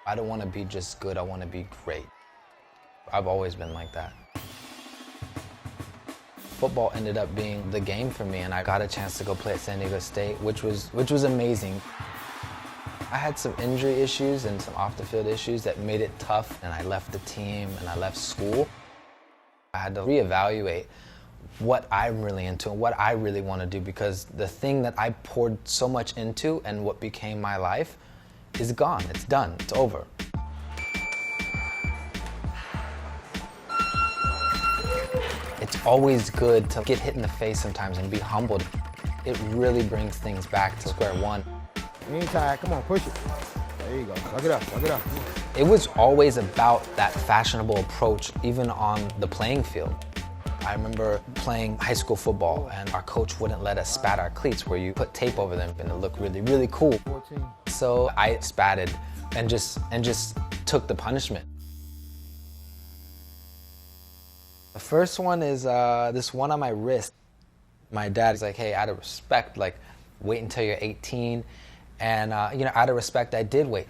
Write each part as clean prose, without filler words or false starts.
I don't want to be just good, I want to be great. I've always been like that. Football ended up being the game for me, and I got a chance to go play at San Diego State, which was amazing. I had some injury issues and some off-the-field issues that made it tough, and I left the team and I left school. I had to reevaluate what I'm really into and what I really want to do, because the thing that I poured so much into and what became my life is gone. It's done. It's over. It's always good to get hit in the face sometimes and be humbled. It really brings things back to square one. You ain't tired. Come on, push it. There you go. Suck it up. Suck it up. It was always about that fashionable approach, even on the playing field. I remember playing high school football, and our coach wouldn't let us spat our cleats, where you put tape over them and it looked really, really cool. So I spatted and just took the punishment. The first one is this one on my wrist. My dad's like, hey, out of respect, like, wait until you're 18. And out of respect, I did wait.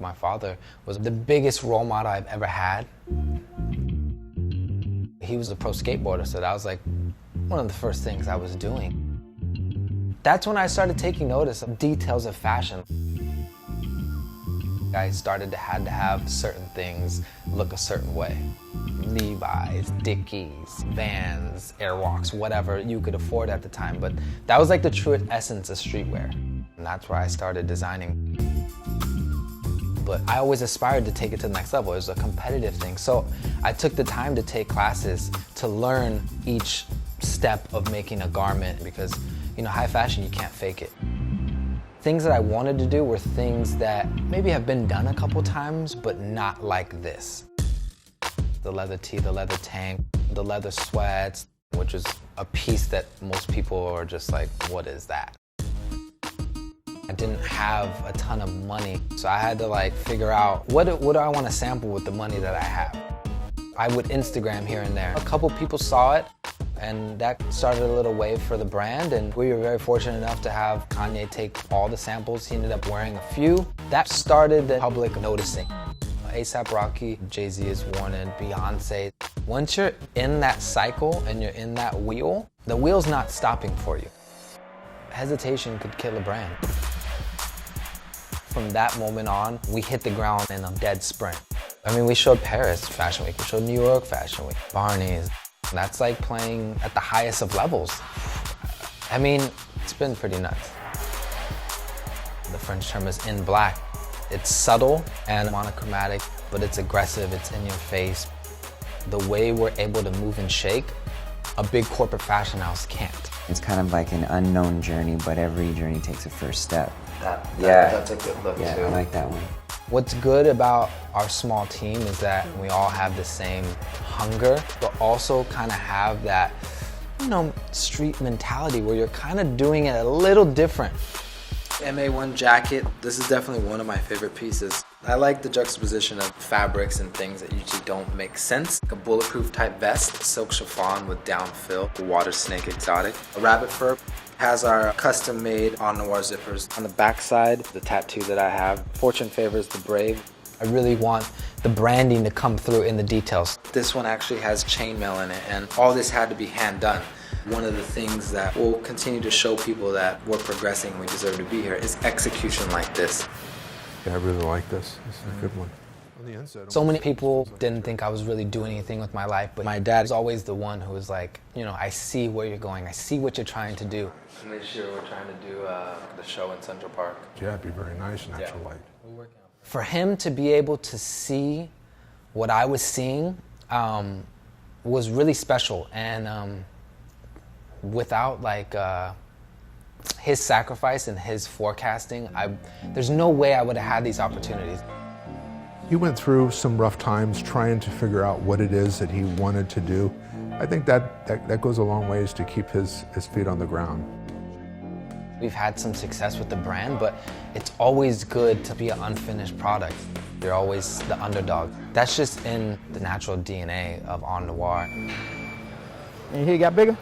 My father was the biggest role model I've ever had. He was a pro skateboarder, so that was like one of the first things I was doing. That's when I started taking notice of details of fashion. I started to have certain things look a certain way. Levi's, Dickies, Vans, Airwalks, whatever you could afford at the time. But that was like the true essence of streetwear. And that's where I started designing. But I always aspired to take it to the next level. It was a competitive thing. So I took the time to take classes to learn each step of making a garment, because, high fashion, you can't fake it. Things that I wanted to do were things that maybe have been done a couple times, but not like this. The leather tee, the leather tank, the leather sweats, which is a piece that most people are just like, what is that? I didn't have a ton of money, so I had to figure out what do I want to sample with the money that I have. I would Instagram here and there. A couple people saw it, and that started a little wave for the brand, and we were very fortunate enough to have Kanye take all the samples. He ended up wearing a few. That started the public noticing. A$AP Rocky, Jay-Z has worn it, Beyoncé. Once you're in that cycle and you're in that wheel, the wheel's not stopping for you. Hesitation could kill a brand. From that moment on, we hit the ground in a dead sprint. I mean, we showed Paris Fashion Week, we showed New York Fashion Week, Barney's. That's like playing at the highest of levels. I mean, it's been pretty nuts. The French term is in black. It's subtle and monochromatic, but it's aggressive, it's in your face. The way we're able to move and shake, a big corporate fashion house can't. It's kind of like an unknown journey, but every journey takes a first step. That's a good look too. I like that one. What's good about our small team is that we all have the same hunger, but also kind of have that, street mentality where you're kind of doing it a little different. MA1 jacket, this is definitely one of my favorite pieces. I like the juxtaposition of fabrics and things that usually don't make sense. Like a bulletproof type vest, silk chiffon with down fill, water snake exotic. A rabbit fur has our custom made Noir zippers. On the back side, the tattoo that I have, Fortune favors the brave. I really want the branding to come through in the details. This one actually has chainmail in it, and all this had to be hand done. One of the things that will continue to show people that we're progressing and we deserve to be here is execution like this. Yeah, I really like this. This is a good one. So many people didn't think I was really doing anything with my life, but my dad is always the one who was like, I see where you're going. I see what you're trying to do. And this year we're trying to do the show in Central Park. Yeah, it'd be very nice, natural light. We're working on it. For him to be able to see what I was seeing was really special. And without his sacrifice and his forecasting, there's no way I would have had these opportunities. He went through some rough times trying to figure out what it is that he wanted to do. I think that goes a long ways to keep his feet on the ground. We've had some success with the brand, but it's always good to be an unfinished product. You're always the underdog. That's just in the natural DNA of Noir. And he got bigger?